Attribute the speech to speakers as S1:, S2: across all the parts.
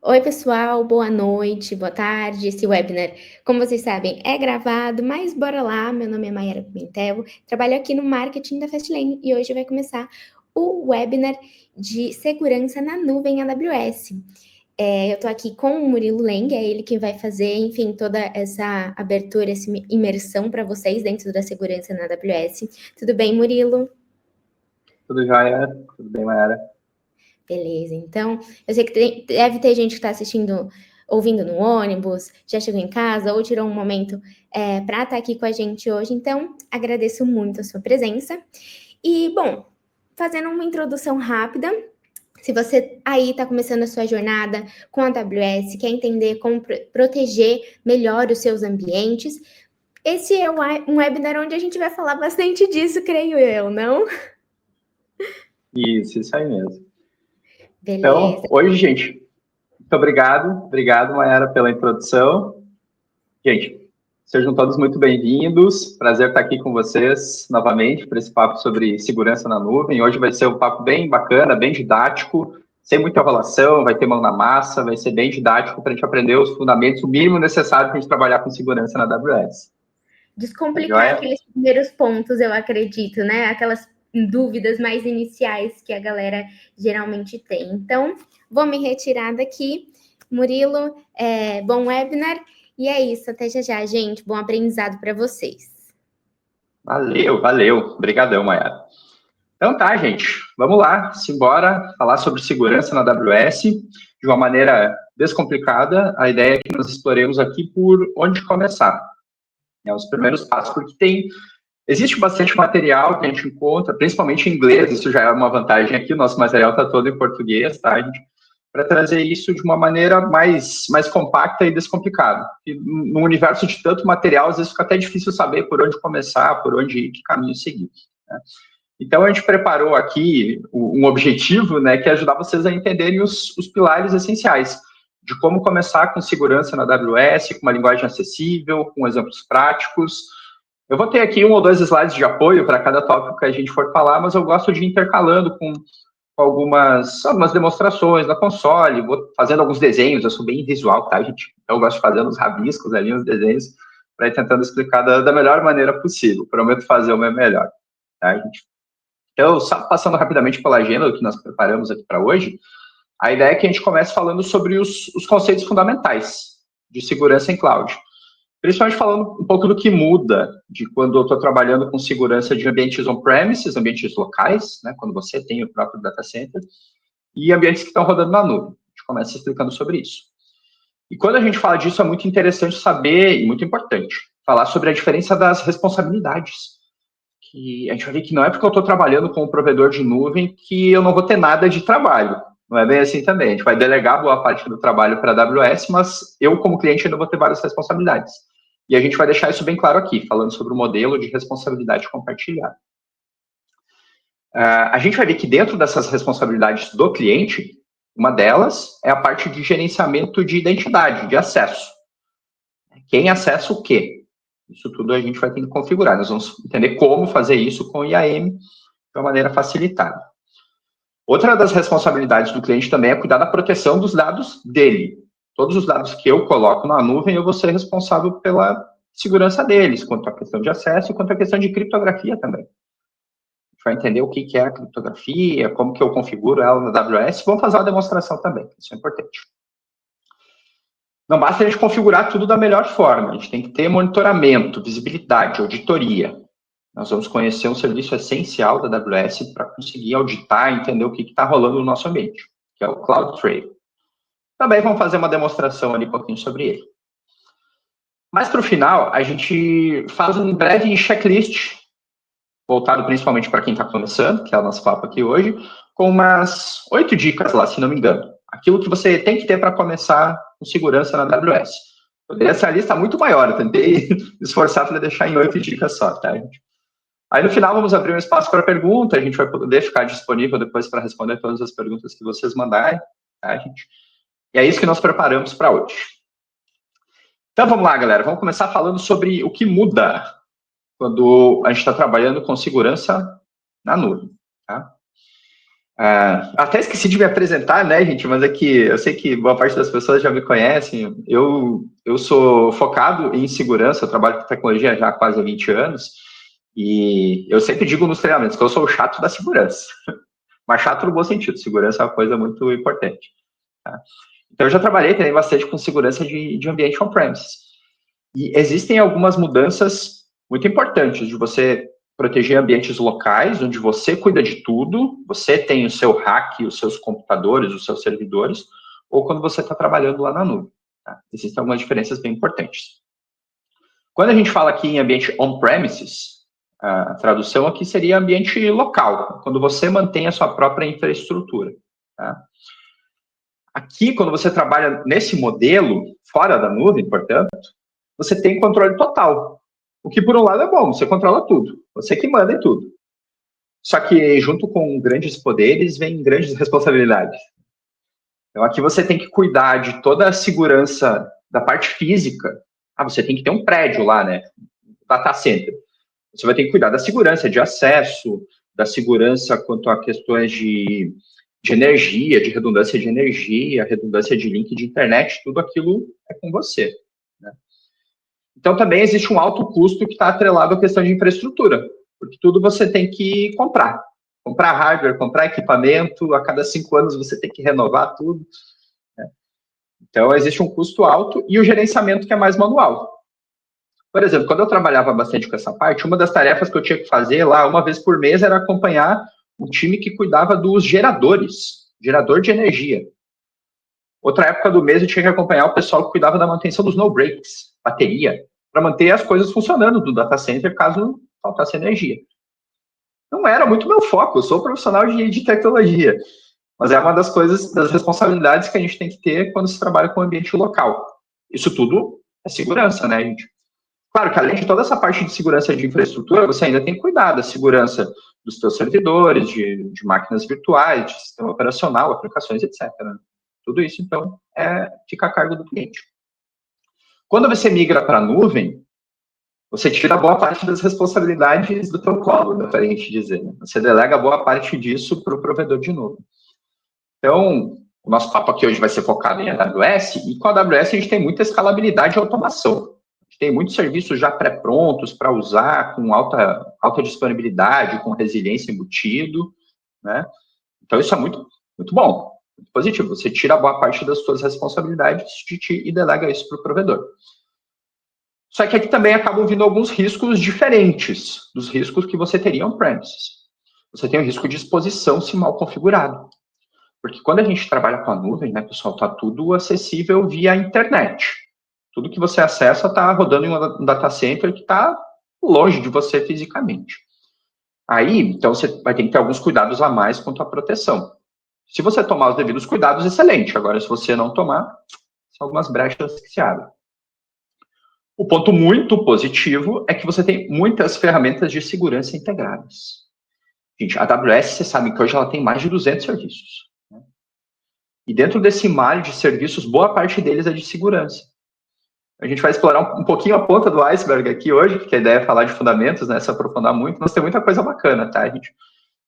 S1: Oi, pessoal, boa noite, boa tarde. Esse webinar, como vocês sabem, é gravado, mas bora lá. Meu nome é Mayara Pimentel, trabalho aqui no marketing da Fastlane e hoje vai começar o webinar de segurança na nuvem AWS. Eu estou aqui com o Murilo Leng, é ele quem vai fazer, enfim, toda essa abertura, essa imersão para vocês dentro da segurança na AWS. Tudo bem, Murilo?
S2: Tudo jóia? Tudo bem, Mayara?
S1: Beleza, então, eu sei que deve ter gente que está assistindo, ouvindo no ônibus, já chegou em casa ou tirou um momento para estar aqui com a gente hoje, então agradeço muito a sua presença. E, bom, fazendo uma introdução rápida, se você aí está começando a sua jornada com a AWS, quer entender como proteger melhor os seus ambientes, esse é um webinar onde a gente vai falar bastante disso, creio eu, não?
S2: Isso aí mesmo.
S1: Beleza.
S2: Então, hoje, gente, muito obrigado, Mayara, pela introdução. Gente, sejam todos muito bem-vindos, prazer estar aqui com vocês novamente para esse papo sobre segurança na nuvem. Hoje vai ser um papo bem bacana, bem didático, sem muita enrolação, vai ter mão na massa, vai ser bem didático para a gente aprender os fundamentos, o mínimo necessário para a gente trabalhar com segurança na AWS. Tá
S1: Descomplicar
S2: joia?
S1: aqueles primeiros pontos, eu acredito, né? Aquelas dúvidas mais iniciais que a galera geralmente tem. Então, vou me retirar daqui. Murilo, bom webinar. E é isso, até já já, gente. Bom aprendizado para vocês.
S2: Valeu. Obrigadão, Mayara. Então tá, gente, vamos lá, simbora falar sobre segurança na AWS de uma maneira descomplicada. A ideia é que nós exploremos aqui por onde começar, né, os primeiros passos, porque existe bastante material que a gente encontra, principalmente em inglês, isso já é uma vantagem aqui, o nosso material está todo em português, tá, gente? Para trazer isso de uma maneira mais compacta e descomplicada. E no universo de tanto material, às vezes fica até difícil saber por onde começar, por onde ir, que caminho seguir, né? Então, a gente preparou aqui um objetivo, né, que é ajudar vocês a entenderem os pilares essenciais de como começar com segurança na AWS, com uma linguagem acessível, com exemplos práticos. Eu vou ter aqui um ou dois slides de apoio para cada tópico que a gente for falar, mas eu gosto de ir intercalando com algumas demonstrações na console, vou fazendo alguns desenhos, eu sou bem visual, tá, gente? Então, eu gosto de fazer uns rabiscos ali, uns desenhos, para ir tentando explicar da melhor maneira possível. Prometo fazer o meu melhor, tá, gente? Então, só passando rapidamente pela agenda que nós preparamos aqui para hoje, a ideia é que a gente comece falando sobre os conceitos fundamentais de segurança em cloud. Principalmente falando um pouco do que muda de quando eu estou trabalhando com segurança de ambientes on-premises, ambientes locais, né, quando você tem o próprio data center, e ambientes que estão rodando na nuvem. A gente começa explicando sobre isso. E quando a gente fala disso, é muito interessante saber, e muito importante, falar sobre a diferença das responsabilidades. Que a gente vai ver que não é porque eu estou trabalhando com um provedor de nuvem que eu não vou ter nada de trabalho. Não é bem assim também. A gente vai delegar boa parte do trabalho para a AWS, mas eu, como cliente, ainda vou ter várias responsabilidades. E a gente vai deixar isso bem claro aqui, falando sobre o modelo de responsabilidade compartilhada. A gente vai ver que dentro dessas responsabilidades do cliente, uma delas é a parte de gerenciamento de identidade, de acesso. Quem acessa o quê? Isso tudo a gente vai ter que configurar. Nós vamos entender como fazer isso com o IAM de uma maneira facilitada. Outra das responsabilidades do cliente também é cuidar da proteção dos dados dele. Todos os dados que eu coloco na nuvem, eu vou ser responsável pela segurança deles, quanto à questão de acesso e quanto à questão de criptografia também. A gente vai entender o que é a criptografia, como que eu configuro ela na AWS. Vamos fazer uma demonstração também, isso é importante. Não basta a gente configurar tudo da melhor forma, a gente tem que ter monitoramento, visibilidade, auditoria. Nós vamos conhecer um serviço essencial da AWS para conseguir auditar e entender o que está rolando no nosso ambiente, que é o CloudTrail. Também vamos fazer uma demonstração ali um pouquinho sobre ele. Mas para o final, a gente faz um breve checklist, voltado principalmente para quem está começando, que é o nosso papo aqui hoje, com umas 8 dicas lá, se não me engano. Aquilo que você tem que ter para começar com segurança na AWS. Essa lista é muito maior, eu tentei esforçar para deixar em 8 dicas só, tá, gente? Aí, no final, vamos abrir um espaço para pergunta, a gente vai poder ficar disponível depois para responder todas as perguntas que vocês mandarem, tá, gente? E é isso que nós preparamos para hoje. Então, vamos lá, galera, vamos começar falando sobre o que muda quando a gente está trabalhando com segurança na nuvem, tá? Até esqueci de me apresentar, né, gente? Mas é que eu sei que boa parte das pessoas já me conhecem. Eu sou focado em segurança, eu trabalho com tecnologia já há quase 20 anos. E eu sempre digo nos treinamentos que eu sou o chato da segurança. Mas chato no bom sentido, segurança é uma coisa muito importante. Tá? Então, eu já trabalhei também bastante com segurança de ambiente on-premises. E existem algumas mudanças muito importantes de você proteger ambientes locais, onde você cuida de tudo, você tem o seu rack, os seus computadores, os seus servidores, ou quando você está trabalhando lá na nuvem. Tá? Existem algumas diferenças bem importantes. Quando a gente fala aqui em ambiente on-premises, a tradução aqui seria ambiente local, quando você mantém a sua própria infraestrutura. Tá? Aqui, quando você trabalha nesse modelo, fora da nuvem, portanto, você tem controle total. O que, por um lado, é bom, você controla tudo. Você que manda em tudo. Só que, junto com grandes poderes, vem grandes responsabilidades. Então, aqui você tem que cuidar de toda a segurança da parte física. Você tem que ter um prédio lá, né? Data center. Você vai ter que cuidar da segurança de acesso, da segurança quanto a questões de energia, de redundância de energia, redundância de link de internet, tudo aquilo é com você. Né? Então, também existe um alto custo que está atrelado à questão de infraestrutura, porque tudo você tem que comprar. Comprar hardware, comprar equipamento, a cada 5 anos você tem que renovar tudo. Né? Então, existe um custo alto e o gerenciamento que é mais manual. Por exemplo, quando eu trabalhava bastante com essa parte, uma das tarefas que eu tinha que fazer lá, uma vez por mês, era acompanhar um time que cuidava dos geradores, gerador de energia. Outra época do mês, eu tinha que acompanhar o pessoal que cuidava da manutenção dos no-breaks, bateria, para manter as coisas funcionando do data center caso faltasse energia. Não era muito meu foco, eu sou profissional de tecnologia, mas é uma das coisas, das responsabilidades que a gente tem que ter quando se trabalha com o ambiente local. Isso tudo é segurança, né, gente? Claro que além de toda essa parte de segurança de infraestrutura, você ainda tem que cuidar da segurança dos seus servidores, de máquinas virtuais, de sistema operacional, aplicações, etc. Né? Tudo isso, então, fica a cargo do cliente. Quando você migra para a nuvem, você tira boa parte das responsabilidades do teu colo, dá para a gente dizer. Né? Você delega boa parte disso para o provedor de nuvem. Então, o nosso papo aqui hoje vai ser focado em AWS, e com a AWS a gente tem muita escalabilidade e automação. Tem muitos serviços já pré-prontos para usar, com alta disponibilidade, com resiliência embutido, né? Então, isso é muito, muito bom, muito positivo. Você tira boa parte das suas responsabilidades e delega isso para o provedor. Só que aqui também acabam vindo alguns riscos diferentes dos riscos que você teria on-premises. Você tem o risco de exposição se mal configurado. Porque quando a gente trabalha com a nuvem, né, pessoal, está tudo acessível via internet. Tudo que você acessa está rodando em um data center que está longe de você fisicamente. Aí, então, você vai ter que ter alguns cuidados a mais quanto à proteção. Se você tomar os devidos cuidados, excelente. Agora, se você não tomar, são algumas brechas que se abrem. O ponto muito positivo é que você tem muitas ferramentas de segurança integradas. Gente, a AWS, você sabe que hoje ela tem mais de 200 serviços. Né? E dentro desse mar de serviços, boa parte deles é de segurança. A gente vai explorar um pouquinho a ponta do iceberg aqui hoje, porque a ideia é falar de fundamentos, né, se aprofundar muito, mas tem muita coisa bacana, tá? A gente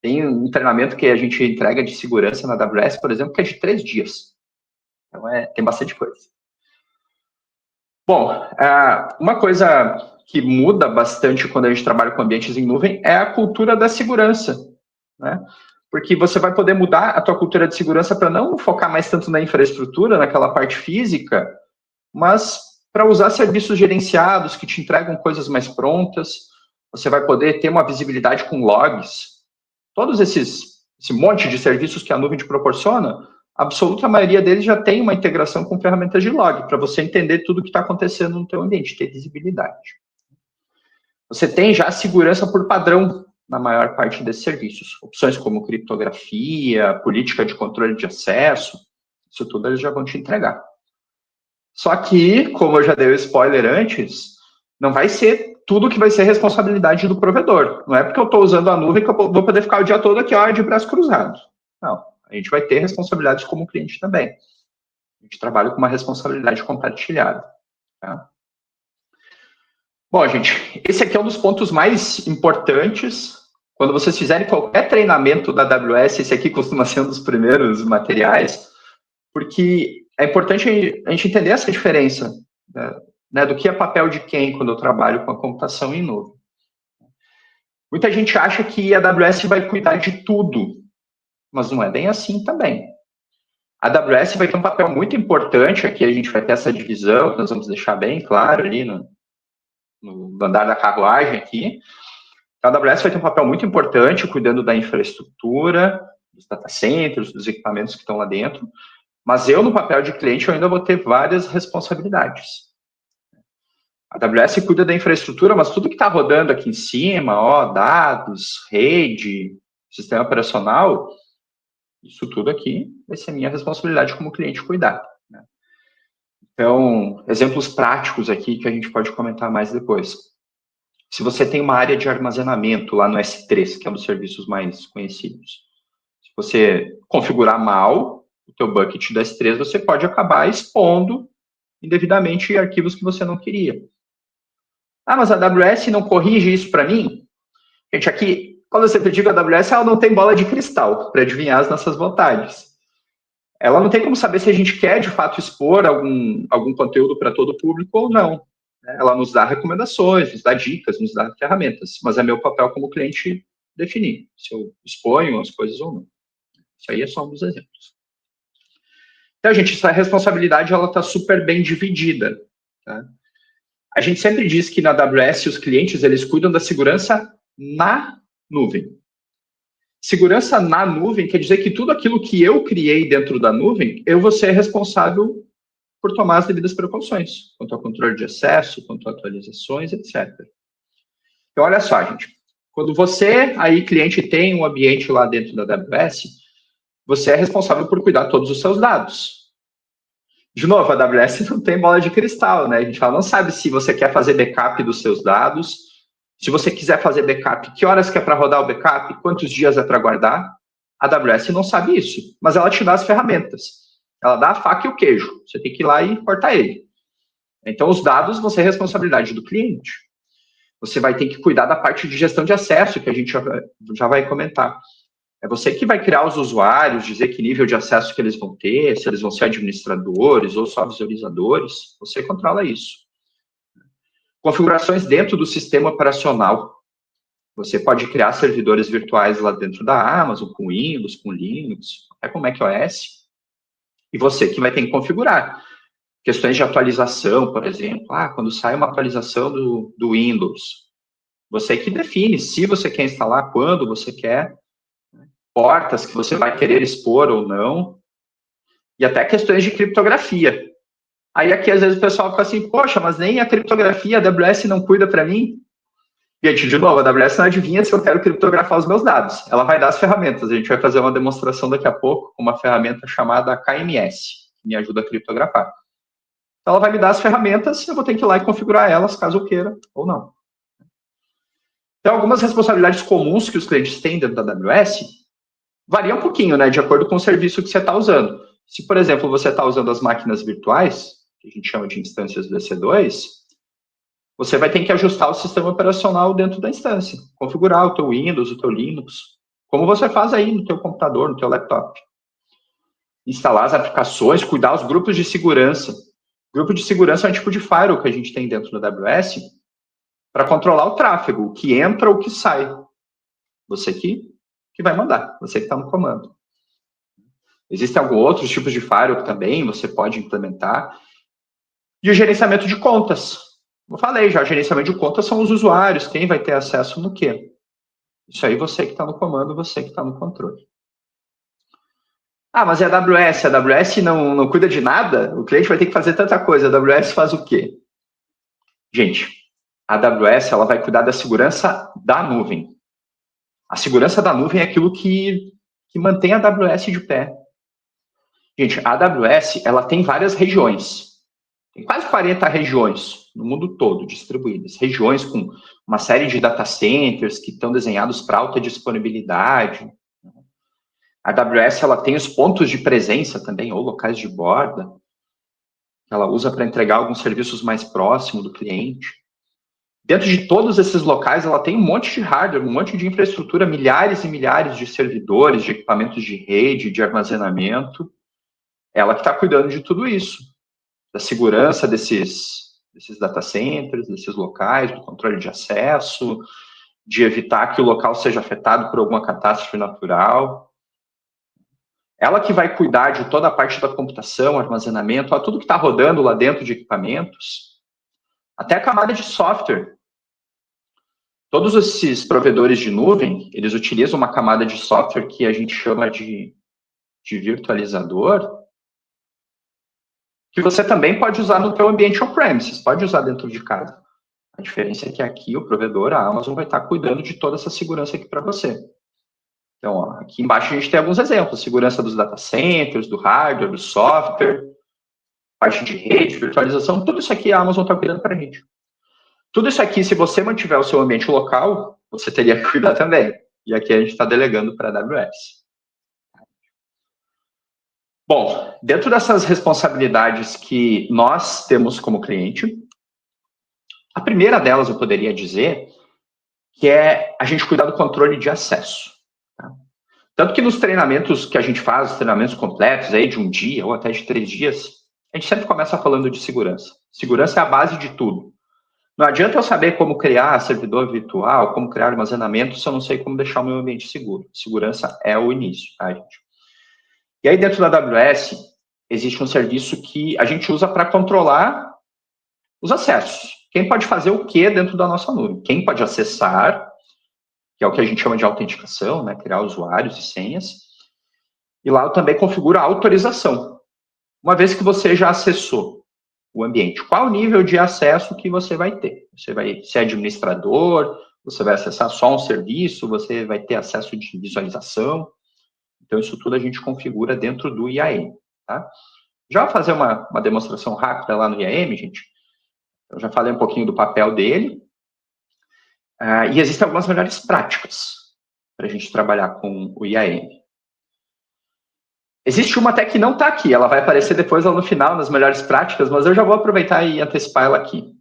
S2: tem um treinamento que a gente entrega de segurança na AWS, por exemplo, que é de 3 dias. Então, tem bastante coisa. Bom, uma coisa que muda bastante quando a gente trabalha com ambientes em nuvem é a cultura da segurança, né? Porque você vai poder mudar a tua cultura de segurança para não focar mais tanto na infraestrutura, naquela parte física, mas para usar serviços gerenciados que te entregam coisas mais prontas. Você vai poder ter uma visibilidade com logs. Todos esse monte de serviços que a nuvem te proporciona, a absoluta maioria deles já tem uma integração com ferramentas de log, para você entender tudo o que está acontecendo no teu ambiente, ter visibilidade. Você tem já segurança por padrão na maior parte desses serviços. Opções como criptografia, política de controle de acesso, isso tudo eles já vão te entregar. Só que, como eu já dei o spoiler antes, não vai ser tudo que vai ser responsabilidade do provedor. Não é porque eu estou usando a nuvem que eu vou poder ficar o dia todo aqui, de braço cruzado. Não. A gente vai ter responsabilidades como cliente também. A gente trabalha com uma responsabilidade compartilhada. Tá? Bom, gente, esse aqui é um dos pontos mais importantes quando vocês fizerem qualquer treinamento da AWS, esse aqui costuma ser um dos primeiros materiais, porque é importante a gente entender essa diferença, né, do que é papel de quem quando eu trabalho com a computação em nuvem. Muita gente acha que a AWS vai cuidar de tudo, mas não é bem assim também. A AWS vai ter um papel muito importante, aqui a gente vai ter essa divisão, nós vamos deixar bem claro ali no andar da carruagem aqui. Então, a AWS vai ter um papel muito importante cuidando da infraestrutura, dos data centers, dos equipamentos que estão lá dentro, mas eu, no papel de cliente, eu ainda vou ter várias responsabilidades. A AWS cuida da infraestrutura, mas tudo que está rodando aqui em cima, dados, rede, sistema operacional, isso tudo aqui vai ser minha responsabilidade como cliente cuidar. Né? Então, exemplos práticos aqui que a gente pode comentar mais depois. Se você tem uma área de armazenamento lá no S3, que é um dos serviços mais conhecidos, se você configurar mal o teu bucket do S3, você pode acabar expondo indevidamente arquivos que você não queria. Ah, mas a AWS não corrige isso para mim? Gente, aqui, quando você critica a AWS, ela não tem bola de cristal para adivinhar as nossas vontades. Ela não tem como saber se a gente quer, de fato, expor algum conteúdo para todo o público ou não. Ela nos dá recomendações, nos dá dicas, nos dá ferramentas, mas é meu papel como cliente definir se eu exponho as coisas ou não. Isso aí é só um dos exemplos. Então, gente, essa responsabilidade ela está super bem dividida. Tá? A gente sempre diz que na AWS os clientes eles cuidam da segurança na nuvem. Segurança na nuvem quer dizer que tudo aquilo que eu criei dentro da nuvem, eu vou ser responsável por tomar as devidas precauções, quanto ao controle de acesso, quanto a atualizações, etc. Então, olha só, gente. Quando você, aí, cliente, tem um ambiente lá dentro da AWS, você é responsável por cuidar de todos os seus dados. De novo, a AWS não tem bola de cristal, né? A gente não sabe se você quer fazer backup dos seus dados, se você quiser fazer backup, que horas que é para rodar o backup, quantos dias é para guardar. A AWS não sabe isso, mas ela te dá as ferramentas. Ela dá a faca e o queijo. Você tem que ir lá e cortar ele. Então, os dados vão ser responsabilidade do cliente. Você vai ter que cuidar da parte de gestão de acesso, que a gente já vai comentar. É você que vai criar os usuários, dizer que nível de acesso que eles vão ter, se eles vão ser administradores ou só visualizadores. Você controla isso. Configurações dentro do sistema operacional. Você pode criar servidores virtuais lá dentro da Amazon, com Windows, com Linux, até com macOS. E você que vai ter que configurar. Questões de atualização, por exemplo. Quando sai uma atualização do Windows, você que define se você quer instalar, quando você quer, portas que você vai querer expor ou não, e até questões de criptografia. Aí aqui, às vezes, o pessoal fica assim, poxa, mas nem a criptografia, a AWS não cuida para mim? Gente, de novo, a AWS não adivinha se eu quero criptografar os meus dados. Ela vai dar as ferramentas. A gente vai fazer uma demonstração daqui a pouco com uma ferramenta chamada KMS, que me ajuda a criptografar. Então, ela vai me dar as ferramentas, eu vou ter que ir lá e configurar elas, caso eu queira ou não. Então, algumas responsabilidades comuns que os clientes têm dentro da AWS variam um pouquinho, né, de acordo com o serviço que você está usando. Se, por exemplo, você está usando as máquinas virtuais, que a gente chama de instâncias do EC2, você vai ter que ajustar o sistema operacional dentro da instância, configurar o teu Windows, o teu Linux, como você faz aí no teu computador, no teu laptop. Instalar as aplicações, cuidar os grupos de segurança. Grupo de segurança é um tipo de firewall que a gente tem dentro da AWS para controlar o tráfego, o que entra ou o que sai. Você que vai mandar, você que está no comando. Existem alguns outros tipos de firewall que também você pode implementar. E o gerenciamento de contas. Eu falei já, o gerenciamento de contas são os usuários, quem vai ter acesso no quê. Isso aí você que está no comando, você que está no controle. Mas é a AWS. A AWS não cuida de nada? O cliente vai ter que fazer tanta coisa. A AWS faz o quê? Gente, a AWS ela vai cuidar da segurança da nuvem. A segurança da nuvem é aquilo que mantém a AWS de pé. Gente, a AWS ela tem várias regiões. Tem quase 40 regiões no mundo todo distribuídas. Regiões com uma série de data centers que estão desenhados para alta disponibilidade. A AWS ela tem os pontos de presença também, ou locais de borda, que ela usa para entregar alguns serviços mais próximos do cliente. Dentro de todos esses locais, ela tem um monte de hardware, um monte de infraestrutura, milhares e milhares de servidores, de equipamentos de rede, de armazenamento. Ela que está cuidando de tudo isso, da segurança desses data centers, desses locais, do controle de acesso, de evitar que o local seja afetado por alguma catástrofe natural. Ela que vai cuidar de toda a parte da computação, armazenamento, tudo que está rodando lá dentro de equipamentos, até a camada de software. Todos esses provedores de nuvem, eles utilizam uma camada de software que a gente chama de virtualizador, que você também pode usar no teu ambiente on-premises, pode usar dentro de casa. A diferença é que aqui o provedor, a Amazon, vai estar cuidando de toda essa segurança aqui para você. Então, ó, aqui embaixo a gente tem alguns exemplos, segurança dos data centers, do hardware, do software, parte de rede, virtualização, tudo isso aqui a Amazon está cuidando para a gente. Tudo isso aqui, se você mantiver o seu ambiente local, você teria que cuidar também. E aqui a gente está delegando para a AWS. Bom, dentro dessas responsabilidades que nós temos como cliente, a primeira delas eu poderia dizer que é a gente cuidar do controle de acesso. Tá? Tanto que nos treinamentos que a gente faz, treinamentos completos aí de um dia ou até de 3 dias, a gente sempre começa falando de segurança. Segurança é a base de tudo. Não adianta eu saber como criar servidor virtual, como criar armazenamento, se eu não sei como deixar o meu ambiente seguro. Segurança é o início, tá, gente? E aí, dentro da AWS, existe um serviço que a gente usa para controlar os acessos. Quem pode fazer o que dentro da nossa nuvem? Quem pode acessar, que é o que a gente chama de autenticação, né? Criar usuários e senhas. E lá eu também configuro a autorização. Uma vez que você já acessou o ambiente, qual o nível de acesso que você vai ter? Você vai ser administrador, você vai acessar só um serviço, você vai ter acesso de visualização. Então, isso tudo a gente configura dentro do IAM, tá? Já vou fazer uma demonstração rápida lá no IAM, gente. Eu já falei um pouquinho do papel dele. E existem algumas melhores práticas para a gente trabalhar com o IAM. Existe uma até que não está aqui, ela vai aparecer depois lá no final, nas melhores práticas, mas eu já vou aproveitar e antecipar ela aqui.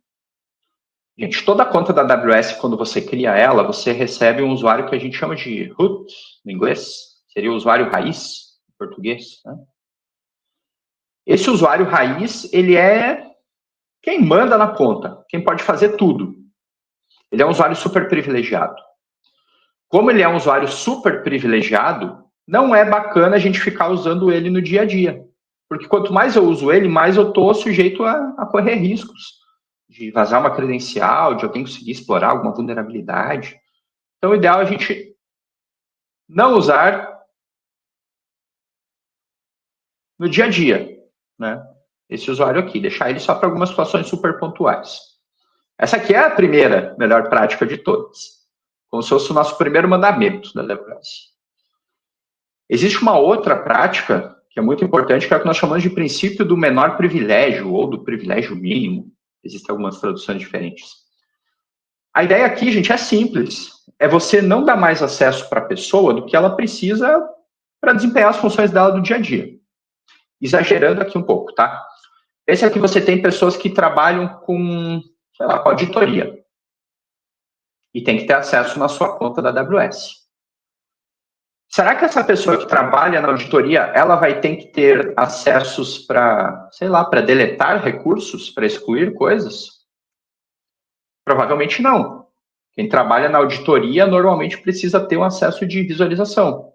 S2: Gente, toda a conta da AWS, quando você cria ela, você recebe um usuário que a gente chama de root, no inglês, seria o usuário raiz, em português, né? Esse usuário raiz, ele é quem manda na conta, quem pode fazer tudo. Ele é um usuário super privilegiado. Como ele é um usuário super privilegiado, não é bacana a gente ficar usando ele no dia a dia. Porque quanto mais eu uso ele, mais eu estou sujeito a correr riscos de vazar uma credencial, de alguém conseguir explorar alguma vulnerabilidade. Então, o ideal é a gente não usar no dia a dia, né? Esse usuário aqui, deixar ele só para algumas situações super pontuais. Essa aqui é a primeira melhor prática de todas, como se fosse o nosso primeiro mandamento da AWS. Existe uma outra prática que é muito importante, que é o que nós chamamos de princípio do menor privilégio, ou do privilégio mínimo. Existem algumas traduções diferentes. A ideia aqui, gente, é simples. É você não dar mais acesso para a pessoa do que ela precisa para desempenhar as funções dela do dia a dia. Exagerando aqui um pouco, tá? Esse aqui você tem pessoas que trabalham com, sei lá, com auditoria. E tem que ter acesso na sua conta da AWS. Será que essa pessoa que trabalha na auditoria, ela vai ter que ter acessos para, sei lá, para deletar recursos, para excluir coisas? Provavelmente não. Quem trabalha na auditoria normalmente precisa ter um acesso de visualização.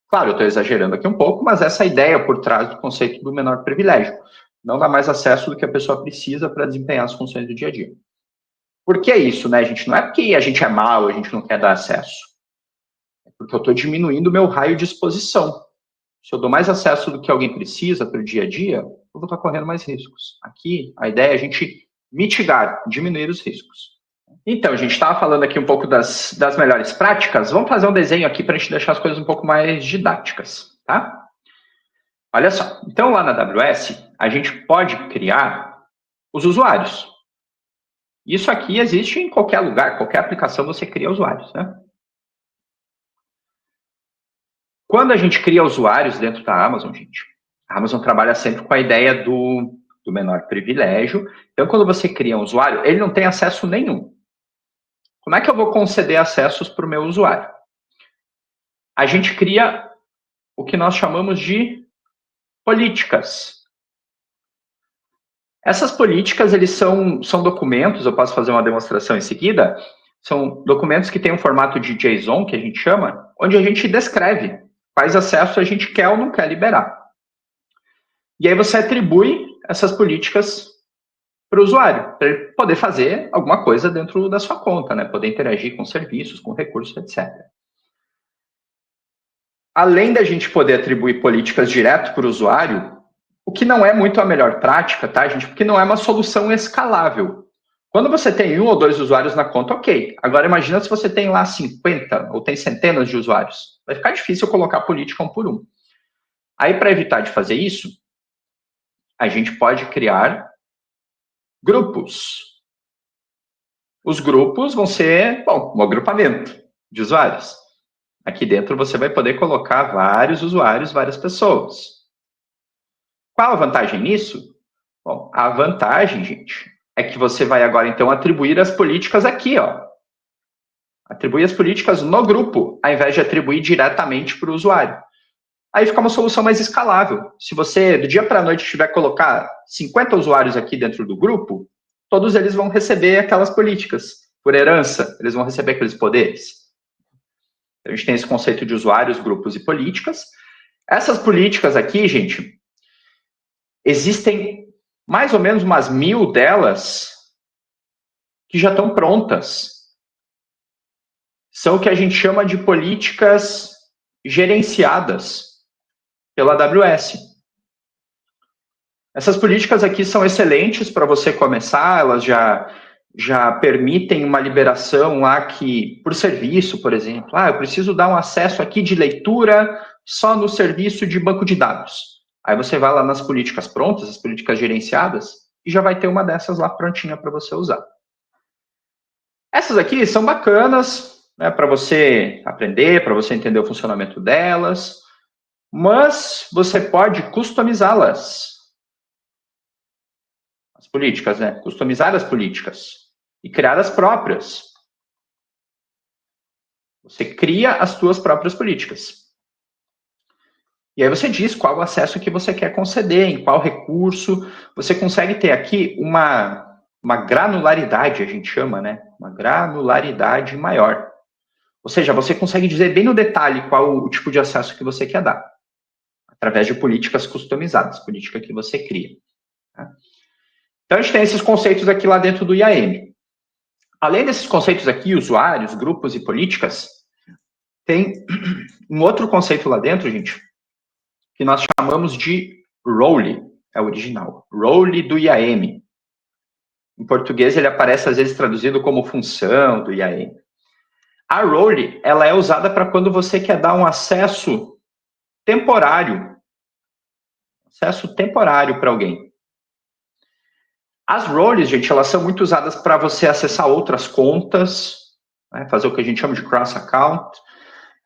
S2: Claro, eu estou exagerando aqui um pouco, mas essa é a ideia por trás do conceito do menor privilégio. Não dá mais acesso do que a pessoa precisa para desempenhar as funções do dia a dia. Por que isso, né, gente? Não é porque a gente é mau, a gente não quer dar acesso. Porque eu estou diminuindo o meu raio de exposição. Se eu dou mais acesso do que alguém precisa para o dia a dia, eu vou estar correndo mais riscos. Aqui, a ideia é a gente mitigar, diminuir os riscos. Então, a gente estava falando aqui um pouco das melhores práticas. Vamos fazer um desenho aqui para a gente deixar as coisas um pouco mais didáticas, tá? Olha só. Então, lá na AWS, a gente pode criar os usuários. Isso aqui existe em qualquer lugar, qualquer aplicação você cria usuários, né? Quando a gente cria usuários dentro da Amazon, gente, a Amazon trabalha sempre com a ideia do do menor privilégio. Então, quando você cria um usuário, ele não tem acesso nenhum. Como é que eu vou conceder acessos para o meu usuário? A gente cria o que nós chamamos de políticas. Essas políticas, eles são documentos, eu posso fazer uma demonstração em seguida, são documentos que têm um formato de JSON, que a gente chama, onde a gente descreve quais acessos a gente quer ou não quer liberar. E aí você atribui essas políticas para o usuário, para ele poder fazer alguma coisa dentro da sua conta, né? Poder interagir com serviços, com recursos, etc. Além da gente poder atribuir políticas direto para o usuário, o que não é muito a melhor prática, tá, gente? Porque não é uma solução escalável. Quando você tem 1 ou 2 usuários na conta, ok. Agora, imagina se você tem lá 50 ou tem centenas de usuários. Vai ficar difícil colocar política um por um. Aí, para evitar de fazer isso, a gente pode criar grupos. Os grupos vão ser, bom, um agrupamento de usuários. Aqui dentro você vai poder colocar vários usuários, várias pessoas. Qual a vantagem nisso? Bom, a vantagem, gente, é que você vai agora, então, atribuir as políticas aqui, ó. Atribuir as políticas no grupo, ao invés de atribuir diretamente para o usuário. Aí fica uma solução mais escalável. Se você, do dia para a noite, tiver que colocar 50 usuários aqui dentro do grupo, todos eles vão receber aquelas políticas. Por herança, eles vão receber aqueles poderes. Então, a gente tem esse conceito de usuários, grupos e políticas. Essas políticas aqui, gente, existem mais ou menos umas 1000 delas que já estão prontas. São o que a gente chama de políticas gerenciadas pela AWS. Essas políticas aqui são excelentes para você começar, elas já permitem uma liberação lá que, por serviço, por exemplo, eu preciso dar um acesso aqui de leitura só no serviço de banco de dados. Aí você vai lá nas políticas prontas, as políticas gerenciadas, e já vai ter uma dessas lá prontinha para você usar. Essas aqui são bacanas, né, para você aprender, para você entender o funcionamento delas, mas você pode customizá-las. As políticas, né? Customizar as políticas e criar as próprias. Você cria as suas próprias políticas. E aí você diz qual o acesso que você quer conceder, em qual recurso. Você consegue ter aqui uma granularidade, a gente chama, né? Uma granularidade maior. Ou seja, você consegue dizer bem no detalhe qual o tipo de acesso que você quer dar. Através de políticas customizadas, política que você cria. Tá? Então, a gente tem esses conceitos aqui lá dentro do IAM. Além desses conceitos aqui, usuários, grupos e políticas, tem um outro conceito lá dentro, gente, que nós chamamos de role, é o original, role do IAM. Em português, ele aparece, às vezes, traduzido como função do IAM. A role, ela é usada para quando você quer dar um acesso temporário. Acesso temporário para alguém. As roles, gente, elas são muito usadas para você acessar outras contas, né, fazer o que a gente chama de cross-account.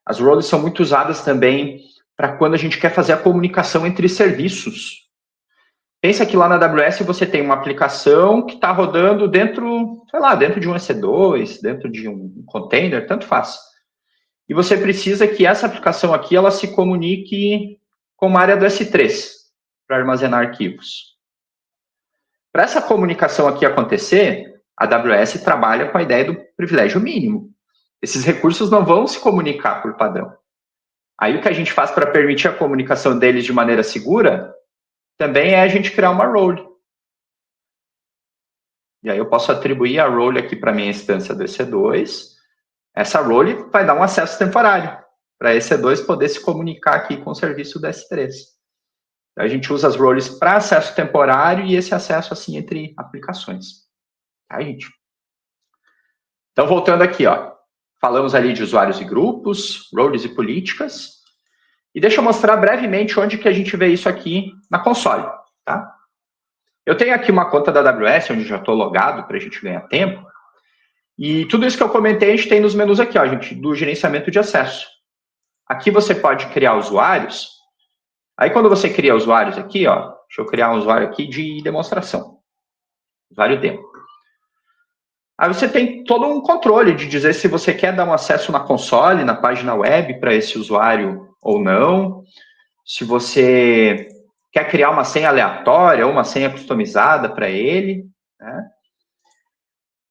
S2: As roles são muito usadas também para quando a gente quer fazer a comunicação entre serviços. Pensa que lá na AWS você tem uma aplicação que está rodando dentro, sei lá, dentro de um EC2, dentro de um container, tanto faz. E você precisa que essa aplicação aqui, ela se comunique com uma área do S3, para armazenar arquivos. Para essa comunicação aqui acontecer, a AWS trabalha com a ideia do privilégio mínimo. Esses recursos não vão se comunicar por padrão. Aí o que a gente faz para permitir a comunicação deles de maneira segura, também é a gente criar uma role. E aí eu posso atribuir a role aqui para a minha instância do EC2. Essa role vai dar um acesso temporário, para a EC2 poder se comunicar aqui com o serviço do S3. A gente usa as roles para acesso temporário e esse acesso, assim, entre aplicações. Tá, gente? Então, voltando aqui, ó. Falamos ali de usuários e grupos, roles e políticas. E deixa eu mostrar brevemente onde que a gente vê isso aqui na console, tá? Eu tenho aqui uma conta da AWS, onde já estou logado, para a gente ganhar tempo. E tudo isso que eu comentei, a gente tem nos menus aqui, ó, gente, do gerenciamento de acesso. Aqui você pode criar usuários. Aí, quando você cria usuários aqui, ó, Deixa eu criar um usuário aqui de demonstração. Usuário demo. Aí você tem todo um controle de dizer se você quer dar um acesso na console, na página web para esse usuário ou não. Se você quer criar uma senha aleatória ou uma senha customizada para ele, né?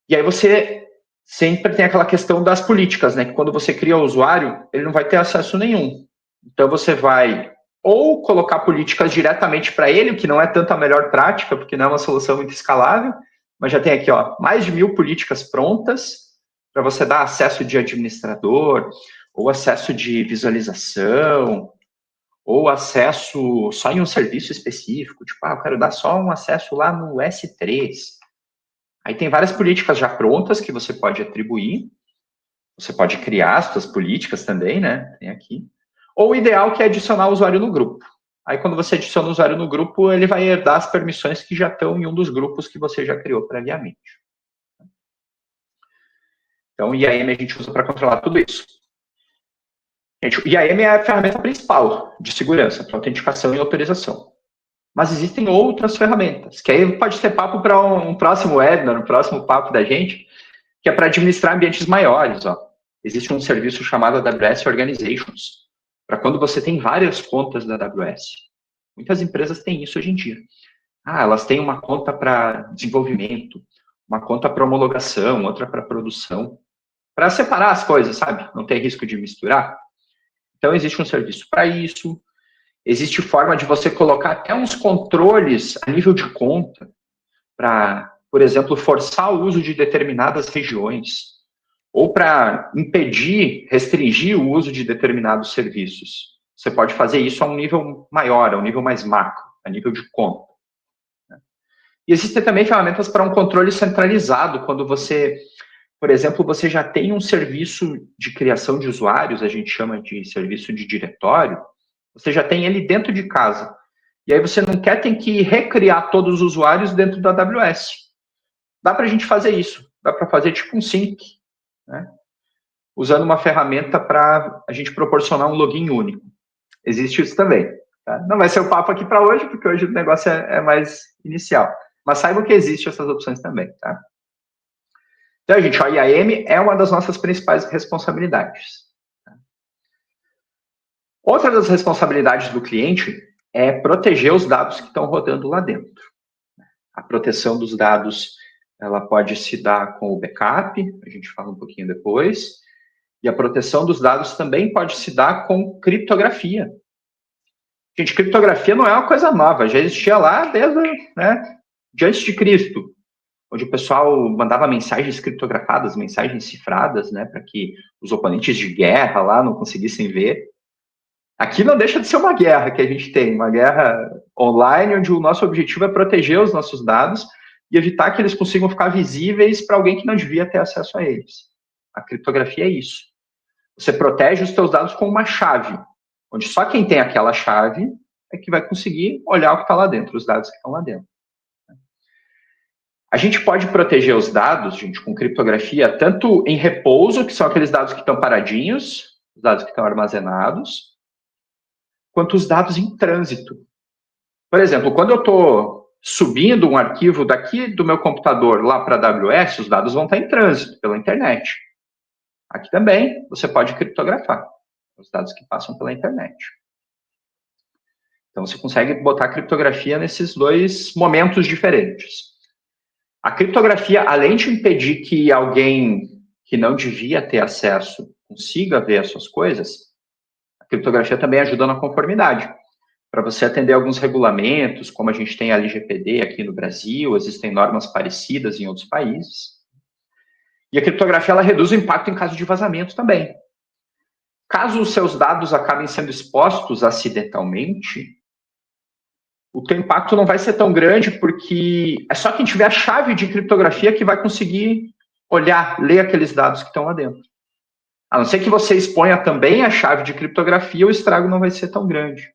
S2: E aí você sempre tem aquela questão das políticas, né? Que quando você cria o usuário, ele não vai ter acesso nenhum. Então você vai ou colocar políticas diretamente para ele, o que não é tanto a melhor prática, porque não é uma solução muito escalável, mas já tem aqui, ó, mais de 1000 políticas prontas para você dar acesso de administrador, ou acesso de visualização, ou acesso só em um serviço específico, tipo, eu quero dar só um acesso lá no S3. Aí tem várias políticas já prontas que você pode atribuir, você pode criar as suas políticas também, né, tem aqui. Ou o ideal que é adicionar o usuário no grupo. Aí, quando você adiciona o usuário no grupo, ele vai herdar as permissões que já estão em um dos grupos que você já criou previamente. Então, o IAM a gente usa para controlar tudo isso. Gente, o IAM é a ferramenta principal de segurança, para autenticação e autorização. Mas existem outras ferramentas, que aí pode ser papo para um próximo webinar, um próximo papo da gente, que é para administrar ambientes maiores. Ó. Existe um serviço chamado AWS Organizations, para quando você tem várias contas da AWS. Muitas empresas têm isso hoje em dia. Elas têm uma conta para desenvolvimento, uma conta para homologação, outra para produção, para separar as coisas, sabe? Não ter risco de misturar. Então, existe um serviço para isso. Existe forma de você colocar até uns controles a nível de conta para, por exemplo, forçar o uso de determinadas regiões ou para impedir, restringir o uso de determinados serviços. Você pode fazer isso a um nível maior, a um nível mais macro, a nível de conta. E existem também ferramentas para um controle centralizado, quando você, por exemplo, você já tem um serviço de criação de usuários, a gente chama de serviço de diretório, você já tem ele dentro de casa. E aí você não quer ter que recriar todos os usuários dentro da AWS. Dá para a gente fazer isso. Dá para fazer tipo um sync, né? Usando uma ferramenta para a gente proporcionar um login único. Existe isso também. Tá? Não vai ser o papo aqui para hoje, porque hoje o negócio é mais inicial. Mas saibam que existem essas opções também. Tá? Então, gente, a IAM é uma das nossas principais responsabilidades. Tá? Outra das responsabilidades do cliente é proteger os dados que estão rodando lá dentro. A proteção dos dados, ela pode se dar com o backup, a gente fala um pouquinho depois, e a proteção dos dados também pode se dar com criptografia. Gente, criptografia não é uma coisa nova, já existia lá desde, de antes de Cristo, onde o pessoal mandava mensagens criptografadas, mensagens cifradas, né, para que os oponentes de guerra lá não conseguissem ver. Aqui não deixa de ser uma guerra que a gente tem, uma guerra online, onde o nosso objetivo é proteger os nossos dados e evitar que eles consigam ficar visíveis para alguém que não devia ter acesso a eles. A criptografia é isso. Você protege os seus dados com uma chave, onde só quem tem aquela chave é que vai conseguir olhar o que está lá dentro, os dados que estão lá dentro. A gente pode proteger os dados, gente, com criptografia, tanto em repouso, que são aqueles dados que estão paradinhos, os dados que estão armazenados, quanto os dados em trânsito. Por exemplo, quando eu estou subindo um arquivo daqui do meu computador lá para a AWS, os dados vão estar em trânsito pela internet. Aqui também você pode criptografar os dados que passam pela internet. Então, você consegue botar criptografia nesses dois momentos diferentes. A criptografia, além de impedir que alguém que não devia ter acesso consiga ver as suas coisas, a criptografia também ajuda na conformidade. Para você atender alguns regulamentos, como a gente tem a LGPD aqui no Brasil, existem normas parecidas em outros países. E a criptografia, ela reduz o impacto em caso de vazamento também. Caso os seus dados acabem sendo expostos acidentalmente, o teu impacto não vai ser tão grande, porque é só quem tiver a chave de criptografia que vai conseguir olhar, ler aqueles dados que estão lá dentro. A não ser que você exponha também a chave de criptografia, o estrago não vai ser tão grande.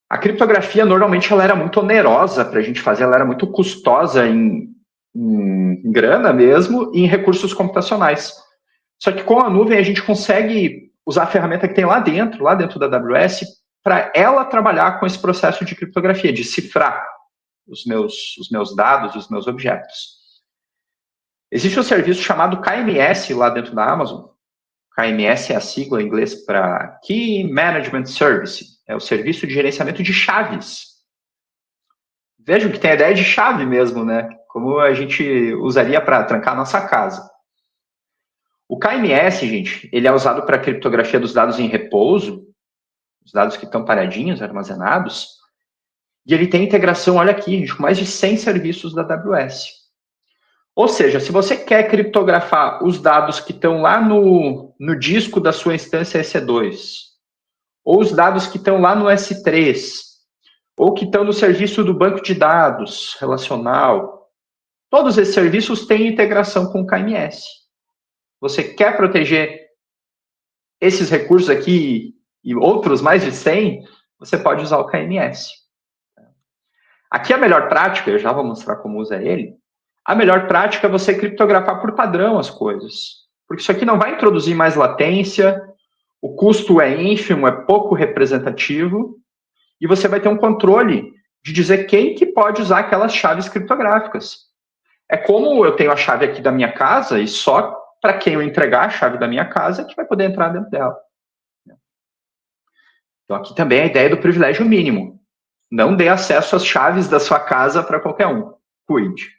S2: A criptografia, normalmente, ela era muito onerosa para a gente fazer, ela era muito custosa em grana mesmo e em recursos computacionais. Só que com a nuvem a gente consegue usar a ferramenta que tem lá dentro da AWS, para ela trabalhar com esse processo de criptografia, de cifrar os meus dados, os meus objetos. Existe um serviço chamado KMS lá dentro da Amazon. KMS é a sigla em inglês para Key Management Service, é o serviço de gerenciamento de chaves. Vejam que tem a ideia de chave mesmo, né? Como a gente usaria para trancar a nossa casa. O KMS, gente, ele é usado para a criptografia dos dados em repouso, os dados que estão paradinhos, armazenados, e ele tem integração, olha aqui, gente, com mais de 100 serviços da AWS. Ou seja, se você quer criptografar os dados que estão lá no disco da sua instância EC2, ou os dados que estão lá no S3, ou que estão no serviço do banco de dados relacional, todos esses serviços têm integração com o KMS. Você quer proteger esses recursos aqui e outros mais de 100, você pode usar o KMS. Aqui a melhor prática, eu já vou mostrar como usa ele, a melhor prática é você criptografar por padrão as coisas. Porque isso aqui não vai introduzir mais latência, o custo é ínfimo, é pouco representativo, e você vai ter um controle de dizer quem que pode usar aquelas chaves criptográficas. É como eu tenho a chave aqui da minha casa, e só para quem eu entregar a chave da minha casa que vai poder entrar dentro dela. Então aqui também a ideia do privilégio mínimo. Não dê acesso às chaves da sua casa para qualquer um. Cuide.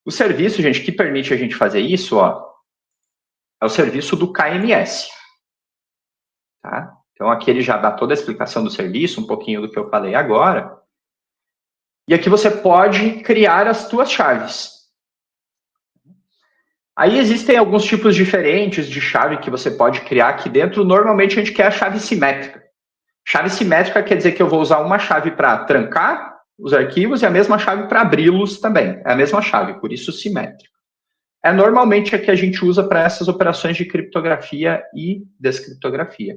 S2: O serviço, gente, que permite a gente fazer isso, ó, é o serviço do KMS. Tá? Então, aqui ele já dá toda a explicação do serviço, um pouquinho do que eu falei agora. E aqui você pode criar as suas chaves. Aí existem alguns tipos diferentes de chave que você pode criar aqui dentro. Normalmente a gente quer a chave simétrica. Chave simétrica quer dizer que eu vou usar uma chave para trancar os arquivos e a mesma chave para abri-los também. É a mesma chave, por isso simétrico. É normalmente a que a gente usa para essas operações de criptografia e descriptografia.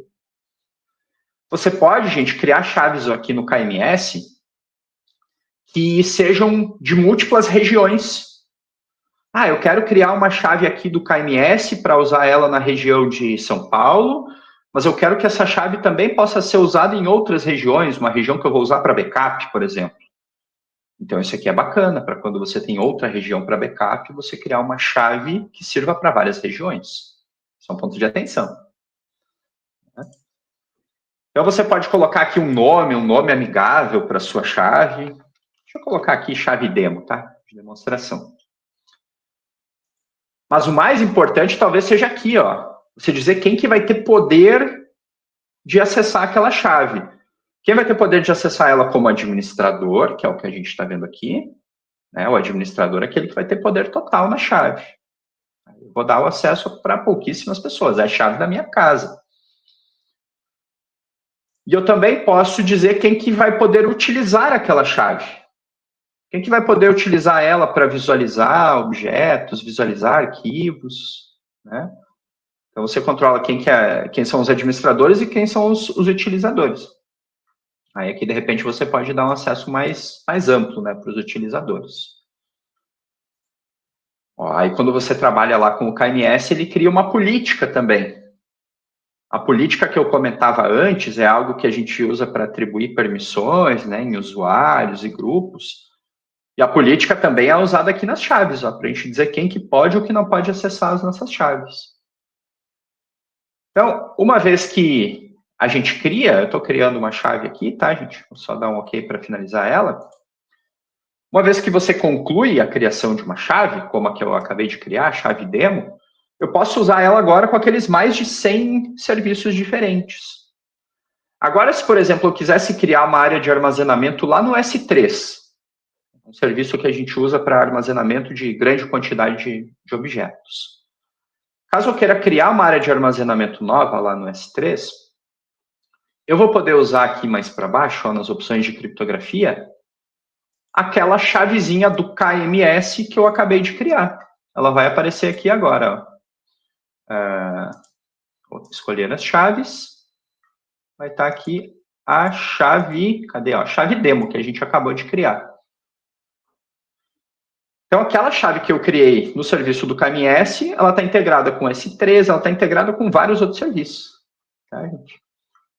S2: Você pode, gente, criar chaves aqui no KMS que sejam de múltiplas regiões. Ah, eu quero criar uma chave aqui do KMS para usar ela na região de São Paulo, mas eu quero que essa chave também possa ser usada em outras regiões, uma região que eu vou usar para backup, por exemplo. Então, isso aqui é bacana, para quando você tem outra região para backup, você criar uma chave que sirva para várias regiões. Isso é um ponto de atenção. Então, você pode colocar aqui um nome amigável para a sua chave. Deixa eu colocar aqui chave demo, tá? De demonstração. Mas o mais importante talvez seja aqui, ó. Você dizer quem que vai ter poder de acessar aquela chave. Quem vai ter poder de acessar ela como administrador, que é o que a gente está vendo aqui, né? O administrador é aquele que vai ter poder total na chave. Eu vou dar o acesso para pouquíssimas pessoas, é a chave da minha casa. E eu também posso dizer quem que vai poder utilizar aquela chave. Quem que vai poder utilizar ela para visualizar objetos, visualizar arquivos, né? Então, você controla quem são os administradores e quem são os utilizadores. Aí, aqui, de repente, você pode dar um acesso mais amplo, né, para os utilizadores. Ó, aí, quando você trabalha lá com o KMS, ele cria uma política também. A política que eu comentava antes é algo que a gente usa para atribuir permissões, né, em usuários e grupos. E a política também é usada aqui nas chaves, para a gente dizer quem que pode ou que não pode acessar as nossas chaves. Então, uma vez que a gente cria, eu estou criando uma chave aqui, tá, gente? Vou só dar um OK para finalizar ela. Uma vez que você conclui a criação de uma chave, como a que eu acabei de criar, a chave demo, eu posso usar ela agora com aqueles mais de 100 serviços diferentes. Agora, se, por exemplo, eu quisesse criar uma área de armazenamento lá no S3, um serviço que a gente usa para armazenamento de grande quantidade de objetos. Caso eu queira criar uma área de armazenamento nova lá no S3, eu vou poder usar aqui mais para baixo, ó, nas opções de criptografia, aquela chavezinha do KMS que eu acabei de criar. Ela vai aparecer aqui agora. Vou escolher as chaves. Vai estar aqui a chave, cadê? A chave demo que a gente acabou de criar. Então, aquela chave que eu criei no serviço do KMS, ela está integrada com S3, ela está integrada com vários outros serviços. Tá, gente?